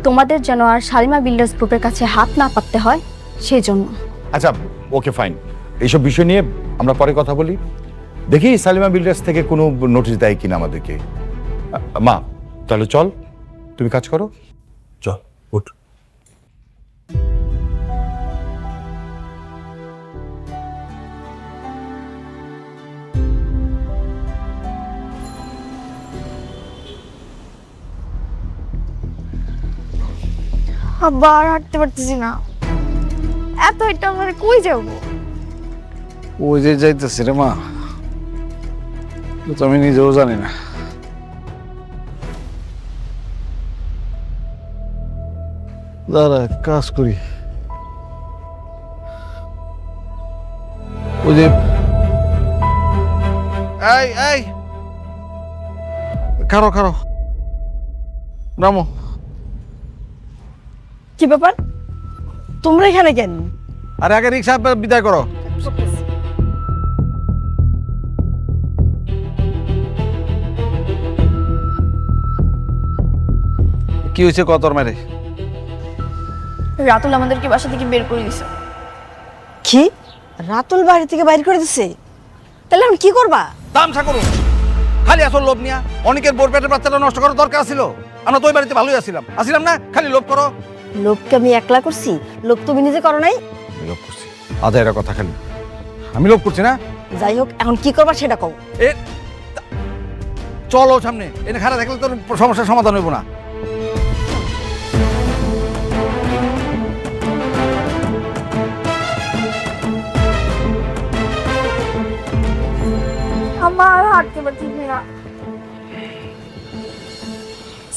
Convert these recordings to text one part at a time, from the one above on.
তোমাদের যেন আর শালিমা বিল্ডার্স গ্রুপের কাছে হাত না পাততে হয় সেই জন্য। আচ্ছা ওকে ফাইন, এইসব বিষয় নিয়ে আমরা পরে কথা বলি। দেখি সালিমা বিল্ডার্স থেকে কোনো নোটিশ দেয় কিনা আমাদেরকে। মা তাহলে চল, তুমি কাজ করো, চল উঠ। আব্বা আর হাঁটতে পারতেছি না, এত এটা আমরা কই যাবো? ওই যে যাইতেছি রে মা, তো আমি নিজেও জানি না। দাঁড়া কাজ করি। ওই যে এই এই খারো খারো, নামো। কি ব্যাপার, তোমরা এখানে কেন? আরে আগে রিক্সা বিদায় করো। কি হয়েছে কতর মেরে? রাতুল আমাদেরকে বাসা থেকে বের করে দিছে। কি? রাতুল বাড়ি থেকে বাইর করে দিছে? তাহলে এখন কি করবা? তামসা করুন, খালি আসল লোভ নিয়া অনেকের বোর পেটের বাচ্চাটা নষ্ট করার দরকার ছিল। আমরা তো ওই বাড়িতে ভালোই আসিলাম না, খালি লোভ করো। লোককে আমি একলা করছি? লোক তুমি নিজে করো নাই? লোভ করছি আধা এরা কথা, খালি আমি লোভ করছি না। যাই হোক, এখন কি করবা সেটা কও। এ চলো সামনে, এনে খারাপ দেখলে তোর সমস্যার সমাধান হইব না। আমার হাঁটতে পারতেছি না।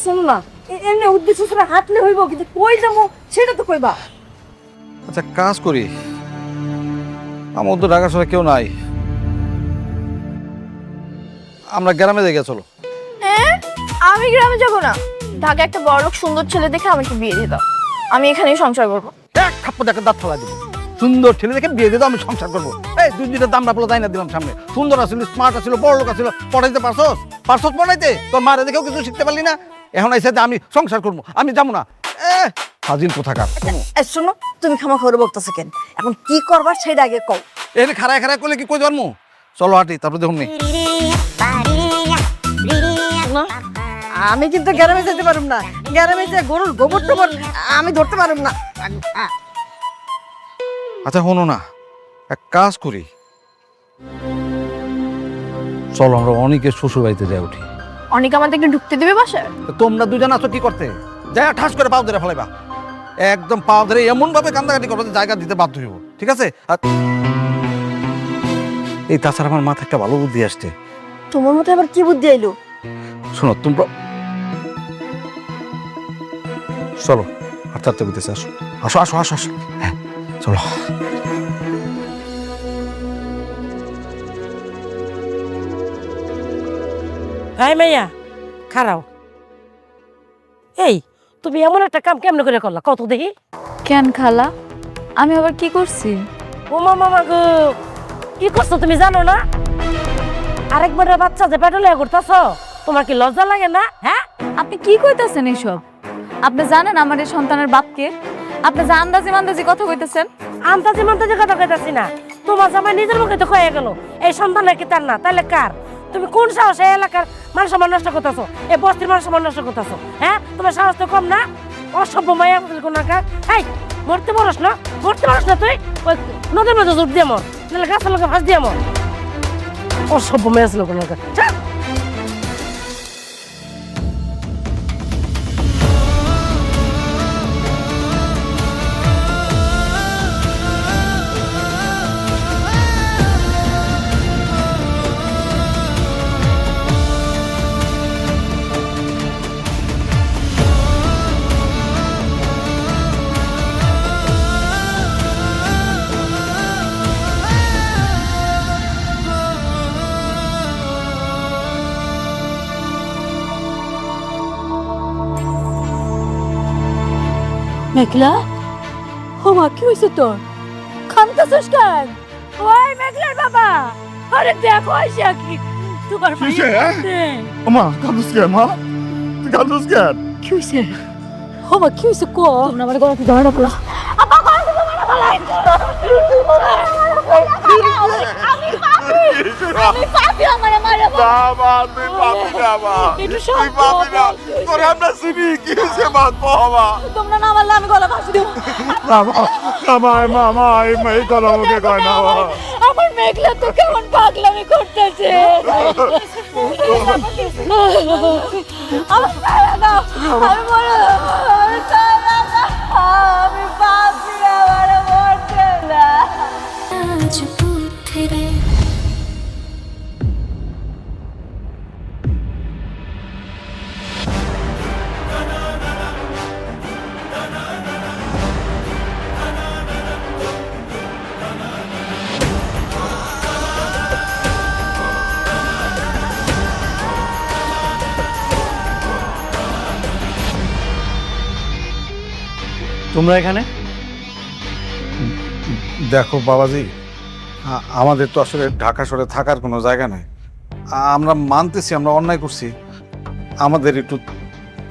শোনো না, এমনি উদ্দেশ্য ছাড়া হাঁটলে হইব, কিন্তু কই যাবো সেটা তো কইবা। আচ্ছা কাজ করি, আমার তো ঢাকা শহরে কেউ নাই, আমরা গ্রামে দেখে চলো। হ্যাঁ, আমি গ্রামে যাব না। ঢাকা একটা বড়লোক সুন্দর ছেলে দেখে আমাকে বিয়ে দিয়ে দাও, আমি এখানেই সংসার করবো। এক থাপ্পড় দেখে দাঁত ফেলা দিব। সুন্দর ছেলে দেখে বিয়ে দিয়ে দাও, আমি সংসার করবো। এই দুই দুইটা দাম রাখলো তাই না দিলাম সামনে। সুন্দর আসছিল, স্মার্ট আসছিল, বড় লোক আসছিল, পড়াইতে পারছস পড়াইতে? তোর মারে দেখেও কিছু শিখতে পারলি না। এখন আইসা আমি সংসার করবো, আমি যাবো না। হাজির কোথাকার। শোনো, তুমি খামা খবর বলতেছো কেন? এখন কি করবা সেটা আগে কও। এখানে খাড়ায় খাড়ায় করলে কি কই জন্ম? চলো হাঁটি, তারপরে দেখুন নি। না, আমি কিন্তু গ্রামে যেতে পারুম না। গ্রামে যে গরুর গোবর টোবর আমি ধরতে পারুম না। আচ্ছা শোনো না, এক কাজ করি, চলো আমরা অনেকের শ্বশুর বাড়িতে যাই উঠি। অনেক আমাদেরকে ঢুকতে দেবে বাসায়? তোমরা দুজন আছো কি করতে? যাই ঠাস করে পাও ধরে ফেলাইবা, একদম পাও ধরে এমন ভাবে কান্দাকাটি করবো যে জায়গা দিতে বাধ্য হইব, ঠিক আছে? আর এই তাছাড়া আমার মাথায় একটা ভালো বুদ্ধি আসছে। তোমার মধ্যে আবার কি বুদ্ধি আইলো? শোনো তোমরা, চলো হাঁটতে হাঁটতে বুঝতেছে, আসো আসো আসো আসো আসো, হ্যাঁ চলো। এই মাইয়া খারাও। এই তুমি এমন একটা কাম কেমনে করে করলা কত দেখি? কেন খালা, আমি আবার কি করছি? ও মামা গো, কি করছো তুমি জানো না? আরেকবার বাচ্চা যে পেটে করতেছ, তোমার কি লজ্জা লাগে না? হ্যাঁ, আপনি কি কইতাছেন এইসব? আপনি জানেন আমার এই সন্তানের বাপকে? আপনি যে আন্দাজি মান্দাজি কথা কইতেছেন। আন্তাজি মান্তাজি কথা কইতাছি না, তোমার জামাই নিজের মুখে তো কয়ে গেল এই সন্তান নাকি তার না, তাহলে কার? তুমি কোন সাহসে এলাকার মান সম্মান নষ্ট করতেছো, এই বস্তির মান সম্মান নষ্ট করতেছো? হ্যাঁ, তোমার সাহস তো কম না? অসভ্য মায়া কোন এই মরতে পারস না তুই? ওই নদীর মধ্যে জোর দিয়ে মর, নাহলে গাছের লোকে ফাঁস দিয়ে মর। অসভ্য মায়া ছিল কোন মেঘলা, ও মা কি হয়েছে তোর? খানতাছিস কেন? ওই মেঘলার বাবা, আরে দেখো আইসা কি তোমার মা কাঁদুস কেন? মা তুই কাঁদুস কেন? কি হয়েছে? বাবা কি হয়েছে কো তোমরা আমার গলাতে ধরে পড়া আমি পাপি আমার মারে না মা তুই পাবি না মা তুই পাবি না তোরে আমরা চিনি কি হয়েছে মা বাবা তোমরা না মারলে আমি গলা ফাঁসি দেবো মামা এই কথা আমাকে কয় না মা আমার মেঘলা তো কেমন পাগলামি করতেছে আমার ছাড়া দাও, আমি মরে যাবো, আমি ছাড়া দাও, আমি পাপি আমার মরতে না তোমরা এখানে? দেখো বাবাজি, আমাদের তো আসলে ঢাকা শহরে থাকার কোনো জায়গা নাই। আমরা মানতেছি আমরা অন্যায় করছি, আমাদের একটু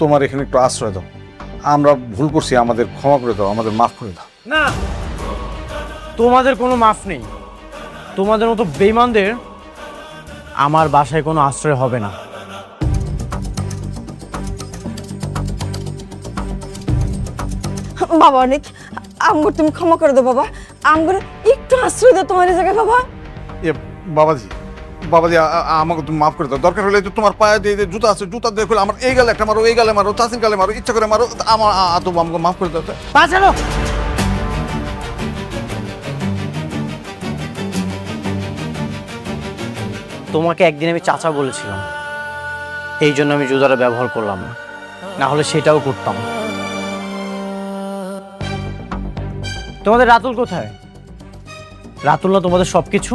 তোমার এখানে একটু আশ্রয় দাও। আমরা ভুল করছি, আমাদের ক্ষমা করে দাও, আমাদের মাফ করে দাও। না, তোমাদের কোনো মাফ নেই। তোমাদের মতো বেঈমানদের আমার বাসায় কোনো আশ্রয় হবে না। বাবা অনেক আমগর তুমি ক্ষমা করে দাও বাবা, আমগর একটু আশ্রয় দাও তোমার এই জায়গায় বাবা। এ বাবাজি, বাবাজি আমাকে তুমি মাফ করে দাও। দরকার হলে তো তোমার পায়ে দিয়ে জুতা আছে, জুতা দিয়ে খুলে আমার এই গালে একটা মারো, এই গালে মারো, চাষির গালে মারো, ইচ্ছা করে মারো, আমার তো আমাকে মাফ করে দাও। বাঁচালো। তোমাকে একদিন আমি চাচা বলেছিলাম, এই জন্য আমি জুতাটা ব্যবহার করলাম না, না হলে সেটাও করতাম। তোমাদের রাতুল কোথায়? রাতুল না তোমাদের সবকিছু?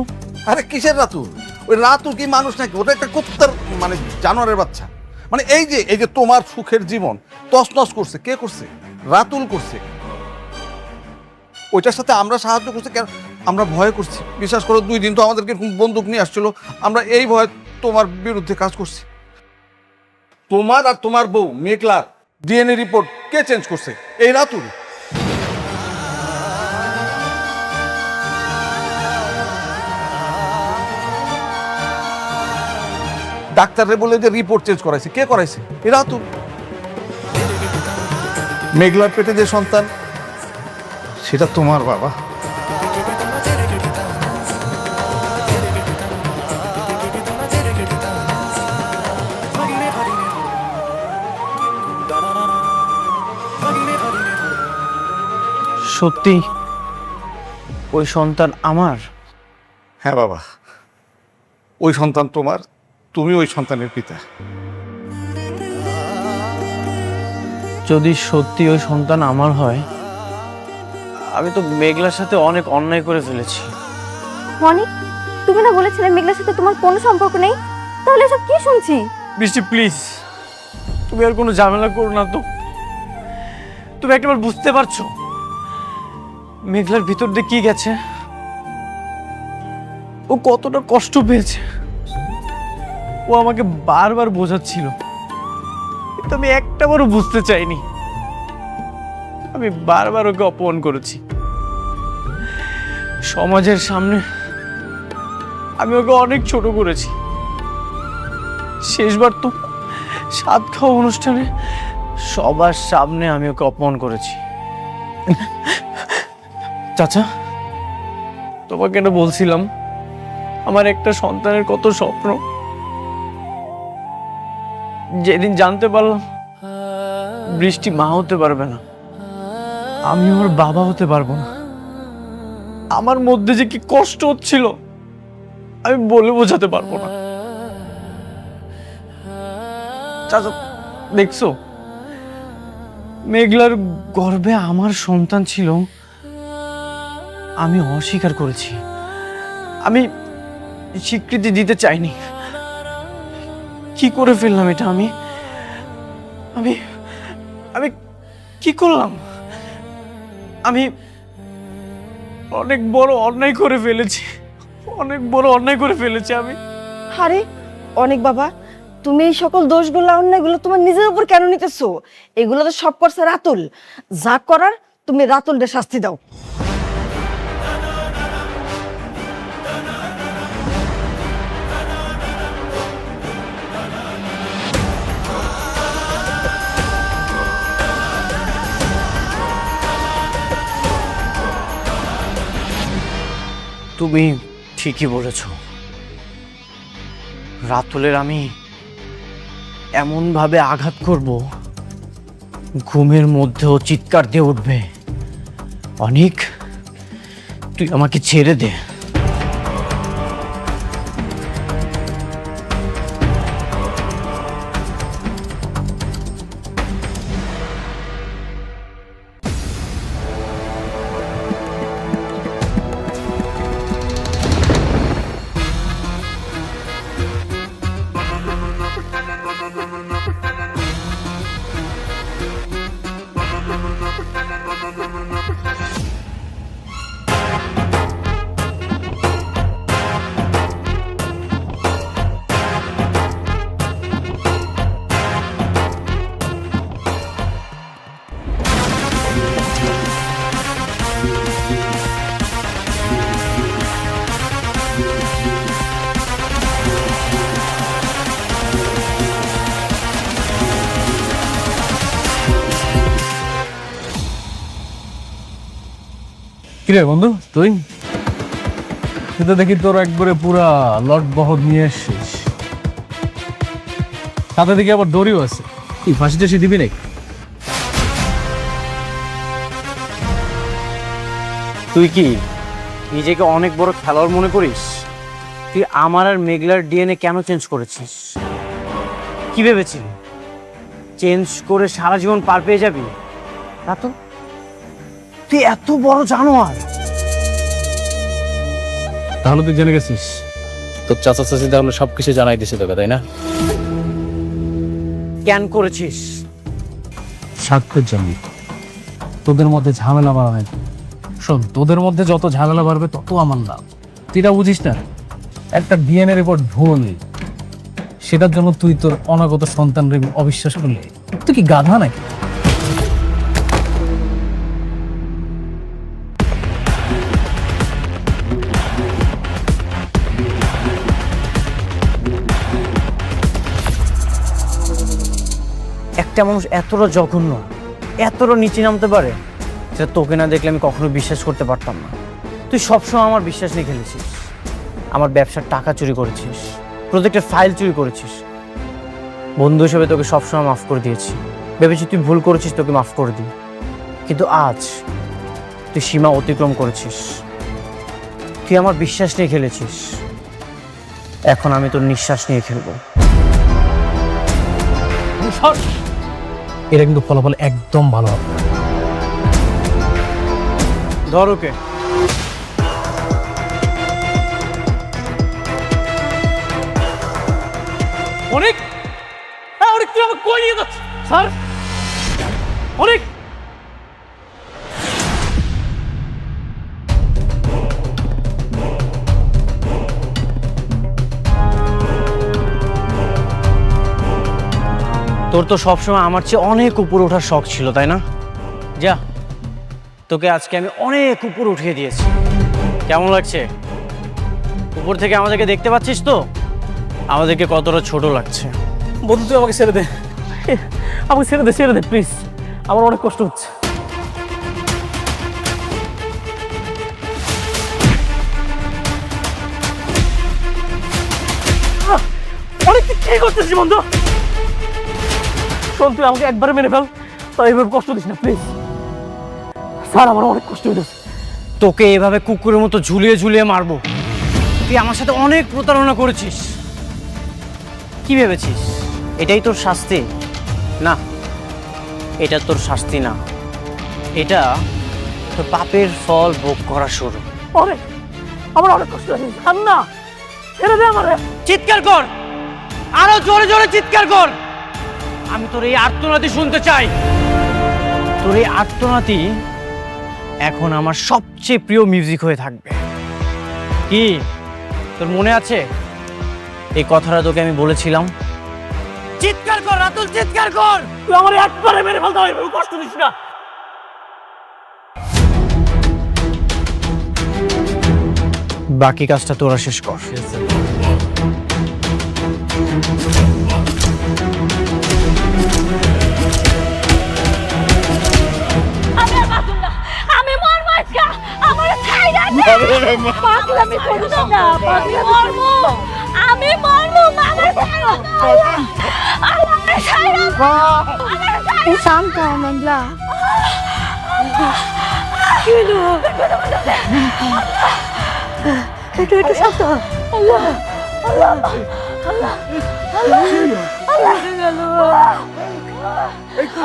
আরে কিসের রাতুল? ওই রাতুল কি মানুষ নাকি? ওটা একটা কুত্তার মানে জানোয়ারের বাচ্চা। মানে এই যে তোমার সুখের জীবন তছনছ করছে কে করছে? রাতুল করছে। ওইটার সাথে আমরা সাহায্য করছি কেন? আমরা ভয় করছি। বিশ্বাস করো, 2 দিন তো আমাদেরকে বন্দুক নিয়ে আসছিল, আমরা এই ভয়ে তোমার বিরুদ্ধে কাজ করছি। তোমার আর তোমার বউ মেঘলার ডিএনএ রিপোর্ট কে চেঞ্জ করছে? এই রাতুল। ডাক্তাররে বলে যে রিপোর্ট চেঞ্জ করাইছে, কে করাইছে? এ রাতুল। মেঘলার পেটে যে সন্তান সেটা তোমার বাবা। সত্যি ওই সন্তান আমার? হ্যাঁ বাবা, ওই সন্তান তোমার, তুমি ওই সন্তানের পিতা। যদি সত্যি ওই সন্তান আমার হয়, আমি তো মেঘলার সাথে অনেক অন্যায় করে ফেলেছি। মনি, তুমি না বলেছিলে মেঘলার সাথে তোমার কোনো সম্পর্ক নেই, তাহলে এসব কি শুনছি? বৃষ্টি প্লিজ, তুমি আর কোনো ঝামেলা করো না তো। তুমি একবার বুঝতে পারছো মেঘলার ভিতর দিয়ে কি গেছে? ও কতটা কষ্ট পেয়েছে। ও আমাকে বারবার বোঝাচ্ছিল, কিন্তু আমি একটাবারও বুঝতে চাইনি। আমি বারবার ওকে অপমান করেছি। সমাজের সামনে আমি ওকে অনেক ছোট করেছি। শেষবার তো সাত খাওয়া অনুষ্ঠানে সবার সামনে আমি ওকে অপমান করেছি। চাচা, তোমাকে না বলছিলাম আমার একটা সন্তানের কত স্বপ্ন। যেদিন জানতে পারলাম বৃষ্টি মা হতে পারবে না, আমি ওর বাবা হতে পারবো না, আমার মধ্যে যে কি কষ্ট হচ্ছিল আমি বলে বোঝাতে পারবো না। চাচা দেখছো, মেঘলার গর্ভে আমার সন্তান ছিল, আমি অস্বীকার করেছি, আমি স্বীকৃতি দিতে চাইনি। কি করে ফেললাম এটা? আমি আমি আমি কি করলাম? আমি অনেক বড় অন্যায় করে ফেলেছি, অনেক বড় অন্যায় করে ফেলেছি আমি। আরে অনেক বাবা, তুমি এই সকল দোষগুলো অন্যায়গুলো তোমার নিজের উপর কেন নিতেছো? এগুলো তো সব করছে রাতুল। যা করার তুমি রাতুলকে শাস্তি দাও। তুমি ঠিকই বলেছ, রাতুলের আমি এমন ভাবে আঘাত করব, ঘুমের মধ্যেও চিৎকার দিয়ে উঠবে, অনেক তুই আমাকে ছেড়ে দে। কিরে বন্ধু, তুই তো দেখি তোর একবারে পুরা লট বহর নিয়ে এসছিস, সাথে দেখি আবার দড়িও আছে। কি ফাঁসি টাসি দিবি নাকি? তুই কি নিজেকে অনেক বড় খেলোয়াড় মনে করিস? তুই আমার আর মেঘলার ডিএনএ কেন চেঞ্জ করেছিস? কি ভেবেছিলি চেঞ্জ করে সারা জীবন পার পেয়ে যাবি? তা তো তুই এত বড় জানোয়ার। তাহলে তুই জেনে গেছিস তোর চাচা চাচি তাহলে সবকিছু জানাই দিছে তোকে, তাই না? কেন করেছিস? স্বার্থের জন্য, তোদের মধ্যে ঝামেলা বাড়ায়। শোন, তোদের মধ্যে যত ঝামেলা বাড়বে তত আমার লাভ। তুই এটা বুঝিস না? একটা ডিএনএ রিপোর্ট ভুয়ো নেই, সেটার জন্য তুই তোর অনাগত সন্তানকে অবিশ্বাস করলি? তুই কি গাধা নাকি? একটা মানুষ এতটা জঘন্য, এতটা নিচে নামতে পারে, সেটা তোকে না দেখলে আমি কখনো বিশ্বাস করতে পারতাম না। তুই সবসময় আমার বিশ্বাস নিয়ে খেলেছিস, আমার ব্যবসার টাকা চুরি করেছিস, প্রজেক্টের ফাইল চুরি করেছিস। বন্ধু হিসেবে তোকে সবসময় মাফ করে দিয়েছি, ভেবেছি তুই ভুল করেছিস, তোকে মাফ করে দিই। কিন্তু আজ তুই সীমা অতিক্রম করেছিস, তুই আমার বিশ্বাস নিয়ে খেলেছিস, এখন আমি তোর নিঃশ্বাস নিয়ে খেলবো। এটা কিন্তু ফলাফল একদম ভালো হবে। ধর ওকে। অনেক, হ্যাঁ অনেক, তুই আমাকে কই নিয়ে যাচ্ছিস? স্যার অনেক, তোর তো সবসময় আমার চেয়ে অনেক উপরে ওঠার শখ ছিল, তাই না? যা, তোকে আজকে আমি অনেক উপরে উঠিয়ে দিয়েছি। কেমন লাগছে? উপর থেকে আমাদেরকে দেখতে পাচ্ছিস তো, আমাদেরকে কতটা ছোট লাগছে। বন্ধু তুই আমাকে ছেড়ে দে, আমাকে ছেড়ে দে, ছেড়ে দে প্লিজ, আমার অনেক কষ্ট হচ্ছে। অনেক কি করতেছিস বন্ধু? শোন, তুই আমাকে একবারে মেরে ফেল, তাই এভাবে কষ্ট দিস না প্লিজ। স্যার আমার অনেক কষ্ট হইতেছে। তোকে এভাবে কুকুরের মতো ঝুলিয়ে ঝুলিয়ে মারবো? তুই আমার সাথে অনেক প্রতারণা করেছিস। কি ভেবেছিস এটাই তোর শাস্তি? না, এটা তোর শাস্তি না, এটা তোর পাপের ফল ভোগ করা শুরু। অনেক, আমার অনেক কষ্ট হচ্ছে। আর না, ছেড়ে দে আমারে। চিৎকার কর, আরো জোরে জোরে চিৎকার কর। আমি তোর এই আর্তনাদি শুনতে চাই। তোর এই আর্তনাদি এখন আমার সবচেয়ে প্রিয় মিউজিক হয়ে থাকবে। কি তোর মনে আছে এই কথাটা তোকে আমি বলেছিলাম? চিৎকার কর রাতুল, চিৎকার কর। তুই আমার একবারে মেরে ফেলতে হবে, কষ্ট দিস না। বাকি কাজটা তোরা শেষ কর। আমি আর বাঁচুম না, আমি মরবো আজকে, আমার ছাইরা দে। পাগলামি করিস না, পাগলামি মরবো, আমি মরবো, আমার ছাইরা দাও। আমার ছাইরা দাও, আমার ছাইরা। শান্ত হ মেঘলা। কি হলো? একটু একটু শান্ত হ। আল্লাহ আল্লাহ আল্লাহ আল্লাহ আল্লাহ গেল।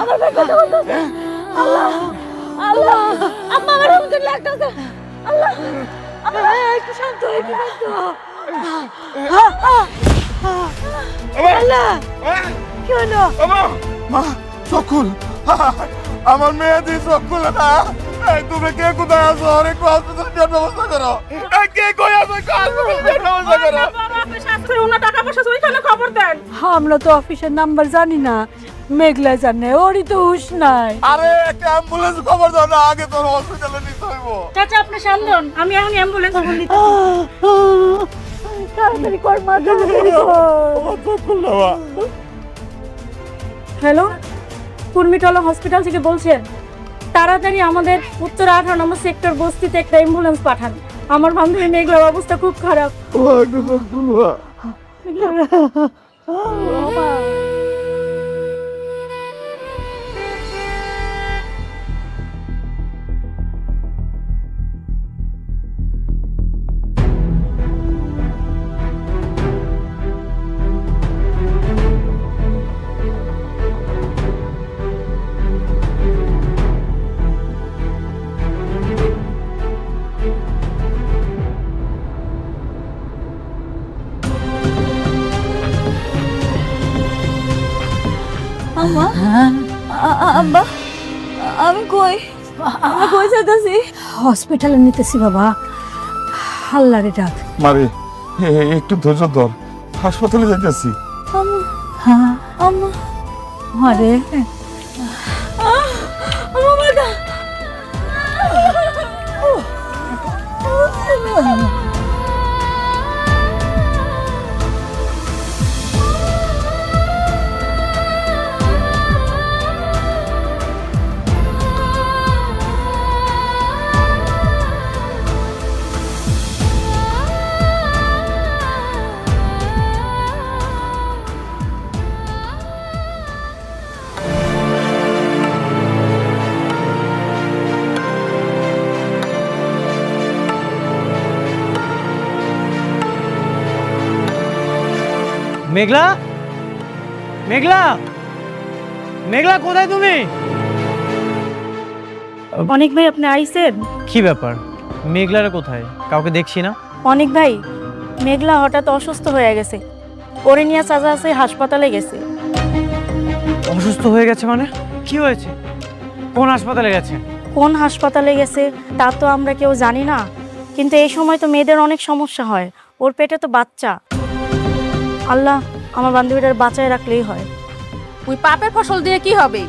আমার ভাই কথা বলতেছে। আল্লাহ আল্লাহ, আম্মা আমার হুমকি লাগতেছে। আল্লাহ আল্লাহ, একটু শান্ত হ, একটু শান্ত হ। আল্লাহ কি হলো? মা চকুল, আমার মেয়ে দিয়ে চকুল না। এই তুমি কে কোথায় আছো? অনেক হসপিটাল নেওয়ার ব্যবস্থা করো। এই কে কই আছো? হসপিটাল নেওয়ার ব্যবস্থা করো। আমরা তো অফিসের নাম্বার জানি না, মেঘলা জানে, ওরই তো হুশ নাই। আরে একটা অ্যাম্বুলেন্স খবর দাও না, আগে তোর হসপিটালে নিতে হইব। চাচা আপনি শান্ত হন, আমি এখন অ্যাম্বুলেন্স ফোন দিচ্ছি। তাড়াতাড়ি কর মা, তাড়াতাড়ি কর। চকুল নেওয়া। হ্যালো, কুর্মিটলা হসপিটাল থেকে বলছেন? তাড়াতাড়ি আমাদের উত্তর 18 নম্বর সেক্টর বস্তিতে একটা অ্যাম্বুলেন্স পাঠান। আমার বান্ধবী মেঘলার অবস্থা খুব খারাপ। আম্মা, আব্বা, আমি কই? আমি কই যাইতাছি? হসপিটালে নিতেছি বাবা, আল্লাহরে ডাক। মারে একটু ধৈর্য ধর, হাসপাতালে যাইতেছি। হ্যাঁ আম্মা, মারে আমার দা। মেঘলা, মেঘলা, মেঘলা কোথায় তুমি? অনেক ভাই আপনি আইছেন? কি ব্যাপার, মেঘলারা কোথায়? কাউকে দেখছি না। অনেক ভাই, মেঘলা হঠাৎ অসুস্থ হয়ে গেছে, ওরে নিয়ে চাচা আছে হাসপাতালে গেছে। অসুস্থ হয়ে গেছে মানে? কি হয়েছে? কোন হাসপাতালে গেছে? কোন হাসপাতালে গেছে তা তো আমরা কেউ জানি না, কিন্তু এই সময় তো মেয়েদের অনেক সমস্যা হয়, ওর পেটে তো বাচ্চা। আল্লাহ আমার বান্ধবীটার বাঁচায় রাখলেই হয়। ওই পাপের ফসল দিয়ে কি হবে,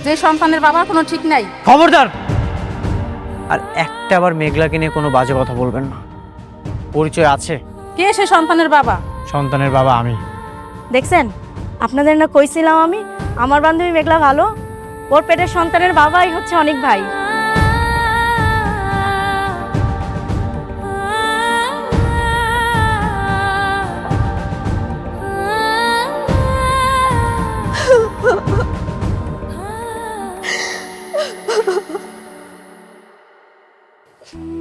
যে সন্তানের বাবার কোনো ঠিক নাই। খবরদার! আর একটা আবার মেঘলাকে নিয়ে কোনো বাজে কথা বলবেন না। পরিচয় আছে? কে সে সন্তানের বাবা? সন্তানের বাবা আমি। দেখছেন, আপনাদের না কইছিলাম আমি, আমার বান্ধবী মেঘলা ভালো, ওর পেটের সন্তানের বাবাই হচ্ছে অনেক ভাই।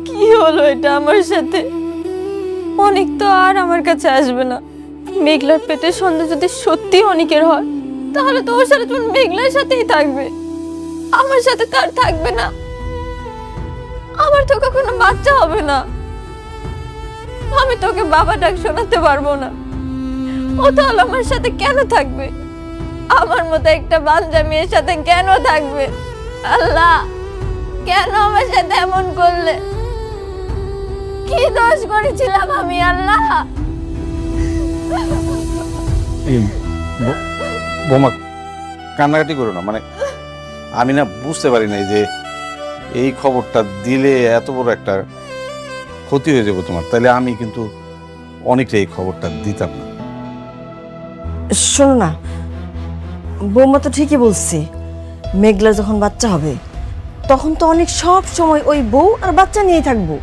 কি হলো এটা আমার সাথে? অনেক তো আর আমার কাছে আসবে না। মেঘলার পেটের সন্তান যদি সত্যি অনেকের হয়, তাহলে তো ওর সাথে তুমি মেঘলার সাথেই থাকবে, আমার সাথে তার থাকবে না। আমার তো কখনো বাচ্চা হবে না, আমি তোকে বাবা ডাক শোনাতে পারবো না। ও তাহলে আমার সাথে কেন থাকবে? আমার মতো একটা বাঞ্জা মেয়ের সাথে কেন থাকবে? আল্লাহ, কেন আমার সাথে এমন করলে? কি দোষ করেছিলাম আমি আল্লাহ? বোমা কান্নাকাটি করো না, মানে আমি না বুঝতে পারি নাই যে এই খবরটা দিলে এত বড় একটা ক্ষতি হয়ে যাবে তোমার, তাহলে আমি কিন্তু অনেকটা এই খবরটা দিতাম না। শোনো না, বৌমা তো ঠিকই বলছে, মেঘলার যখন বাচ্চা হবে তখন তো অনেক সব সময় ওই বউ আর বাচ্চা নিয়েই থাকবো।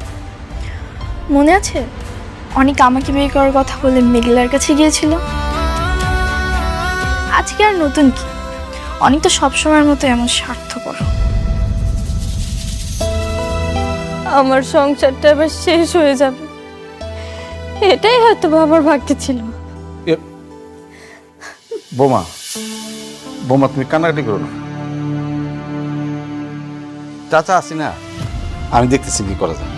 মনে আছে অনেক আমাকে বিয়ে করার কথা বলে মেঘলার কাছে গিয়েছিল? আজকে আর নতুন কি, অনেক তো সবসময়ের মতো এমন স্বার্থপর। আমার সংসারটা এবার শেষ হয়ে যাবে, এটাই হয়তো আমার ভাগ্যে ছিল। বোমা বোমা তুমি কান্নাকাটি করো না, চাচা আছি না, আমি দেখতেছি কি করা যায়।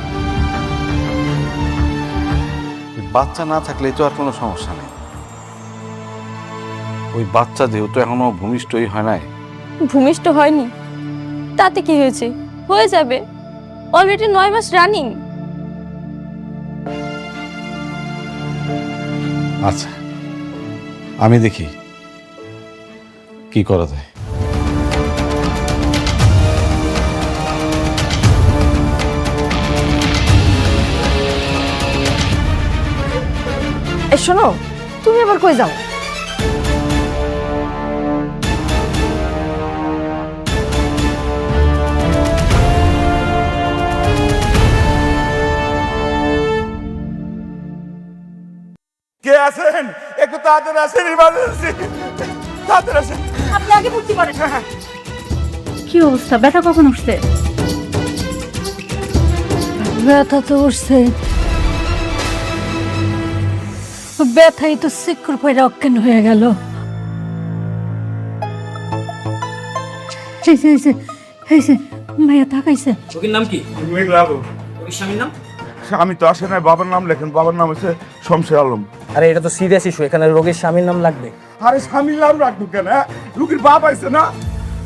বাচ্চা না থাকলে তো আর কোনো সমস্যা নেই। ওই বাচ্চা যেহেতু এখনো ভূমিষ্ঠই হয় নাই। ভূমিষ্ঠ হয়নি তাতে কি হয়েছে, হয়ে যাবে, অলরেডি 9 মাস রানিং। আচ্ছা আমি দেখি কি করা যায়। এই শোনো, তুমি আবার কই যাও? কে আছেন? একটু তাড়াতাড়ি আসেন, ইমার্জেন্সি, তাড়াতাড়ি আসেন। আপনি আগে ভর্তি করেন। কি অবস্থা, ব্যথা কখন উঠছে? ব্যথা তো উঠছে, ব্যথাই তো সিকুর পয়রা অজ্ঞান হয়ে গেল। ভাইয়া তাকাইছে। রোগীর নাম কি? মেঘলাবু। রোগীর স্বামীর নাম? আমি তো আসে নাই, বাবার নাম লেখেন, বাবার নাম হচ্ছে শমশের আলম। আরে এটা তো সিরিয়াস ইস্যু, এখানে রোগীর স্বামীর নাম লাগবে। আরে স্বামীর নাম রাখবো কেন? রুগীর বাপ আইছে না।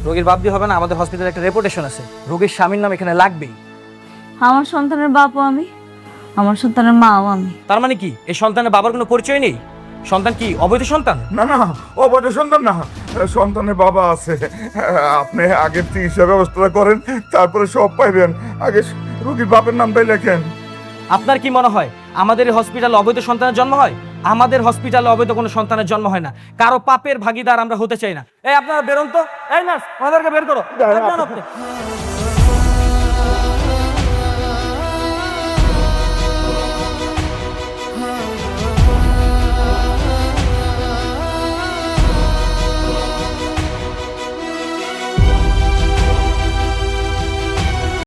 রোগীর বাপ দিয়ে হবে না, আমাদের হসপিটালে একটা রেপুটেশন আছে, রোগীর স্বামীর নাম এখানে লাগবেই। আমার সন্তানের বাপও আমি, আমার সন্তানের মাও আমি। তার মানে কি এই সন্তানের বাবার কোনো পরিচয় নেই? সন্তান কি অবৈধ সন্তান? না না, অবৈধ সন্তান না, সন্তানের বাবা আছে। আপনি আগের চিকিৎসা ব্যবস্থা করেন, তারপরে সব পাইবেন। আগে রুগীর বাপের নামটাই লেখেন। আপনার কি মনে হয় আমাদের এই হসপিটালে অবৈধ সন্তানের জন্ম হয়? আমাদের হসপিটালে অবৈধ কোনো সন্তানের জন্ম হয় না, কারো পাপের ভাগিদার আমরা হতে চাই না। এই আপনারা বেরোন তো, এই নার্স ওনাদেরকে বের করো। যান আপনি।